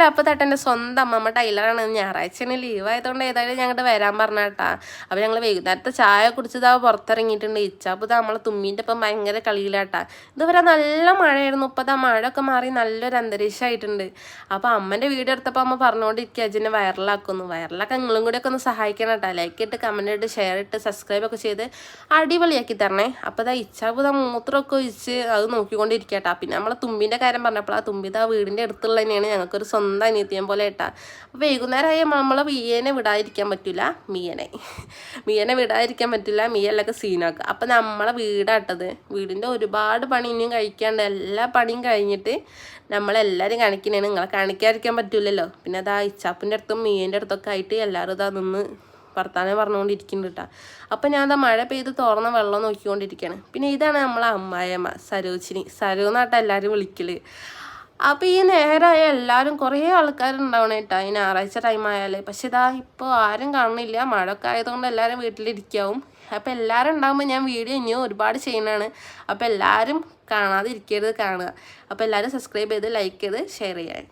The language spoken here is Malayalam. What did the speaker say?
എന്തായാലും അപ്പോൾ തട്ടെൻ്റെ സ്വന്തം അമ്മമ്മ ടൈലറാണ്. ഞായറാഴ്ചയാണ് ലീവ് ആയതുകൊണ്ട് ഏതായാലും ഞങ്ങോട്ട് വരാൻ പറഞ്ഞ കേട്ടാ. അപ്പോൾ ഞങ്ങൾ വൈകുന്നേരത്തെ ചായ കുടിച്ചതാ പുറത്തിറങ്ങിയിട്ടുണ്ട്. ഇച്ചാപ്പോൾ നമ്മളെ തുമ്മീൻ്റെ ഇപ്പം ഭയങ്കര കളിയിലാട്ടാ. ഇതുവരെ നല്ല മഴയായിരുന്നു. ഇപ്പോൾ മഴയൊക്കെ മാറി നല്ലൊരു അന്തരീക്ഷമായിട്ടുണ്ട്. അപ്പോൾ അമ്മൻ്റെ വീഡിയോ എടുത്തപ്പോൾ അമ്മ പറഞ്ഞുകൊണ്ടിരിക്കുക അജിനെ വൈറലാക്കുന്നു. വൈറലാക്കാൻ നിങ്ങളും കൂടെ ഒക്കെ ഒന്ന് സഹായിക്കണം കേട്ടോ. ലൈക്ക് ഇട്ട് കമൻറ്റ് ഇട്ട് ഷെയർ ഇട്ട് സബ്സ്ക്രൈബ് ഒക്കെ ചെയ്ത് അടിപൊളിയാക്കി തരണേ. അപ്പോൾ ഇച്ചാപ്പോൾ മൂത്രമൊക്കെ ഒഴിച്ച് അത് നോക്കിക്കൊണ്ടിരിക്കട്ടാ. പിന്നെ നമ്മളെ തുമ്പിൻ്റെ കാര്യം പറഞ്ഞപ്പോൾ ആ തുമ്പി വീടിൻ്റെ അടുത്തുള്ള തന്നെയാണ്. ഞങ്ങൾക്കൊരു സ്വന്തം അനിയത്തിയം പോലെ കേട്ടാ. അപ്പോൾ വൈകുന്നേരമായി നമ്മളെ മിയനെ വിടാതിരിക്കാൻ പറ്റില്ല. മിയനെ വിടാതിരിക്കാൻ പറ്റില്ല. മിയല്ലൊക്കെ സീനാക്കുക. അപ്പോൾ നമ്മളെ വീടാട്ടത്. വീടിൻ്റെ ഒരുപാട് പണി ഇനിയും കഴിക്കാണ്ട്. എല്ലാ പണിയും കഴിഞ്ഞിട്ട് നമ്മളെല്ലാവരും കാണിക്കുന്നതാണ്. നിങ്ങളെ കാണിക്കാതിരിക്കാൻ പറ്റില്ലല്ലോ. പിന്നെ അതാ ഇച്ചാപ്പിൻ്റെ അടുത്തും മിയൻ്റെ അടുത്തൊക്കെ ആയിട്ട് എല്ലാവരും ഇതാ നിന്ന് വർത്താനം പറഞ്ഞുകൊണ്ടിരിക്കുന്നുണ്ട് കേട്ടോ. അപ്പം ഞാൻ എന്താ മഴ പെയ്ത് തുറന്ന വെള്ളം നോക്കിക്കൊണ്ടിരിക്കുകയാണ്. പിന്നെ ഇതാണ് നമ്മളെ അമ്മായിയമ്മ സരോജിനി. സരു എന്നാട്ടാ എല്ലാവരും വിളിക്കൽ. അപ്പോൾ ഈ നേരമായ എല്ലാവരും കുറേ ആൾക്കാരുണ്ടാവണം കേട്ടോ ഈ ഞായറാഴ്ച ടൈം ആയാൽ. പക്ഷെ ഇതാ ഇപ്പോൾ ആരും കാണുന്നില്ല. മഴയൊക്കെ ആയതുകൊണ്ട് എല്ലാവരും വീട്ടിലിരിക്കാവും. അപ്പോൾ എല്ലാവരും ഉണ്ടാകുമ്പോൾ ഞാൻ വീഡിയോ ഇനിയും ഒരുപാട് ചെയ്യുന്നതാണ്. അപ്പോൾ എല്ലാവരും കാണാതിരിക്കരുത്, കാണുക. അപ്പോൾ എല്ലാവരും സബ്സ്ക്രൈബ് ചെയ്ത് ലൈക്ക് ചെയ്ത് ഷെയർ ചെയ്യാം.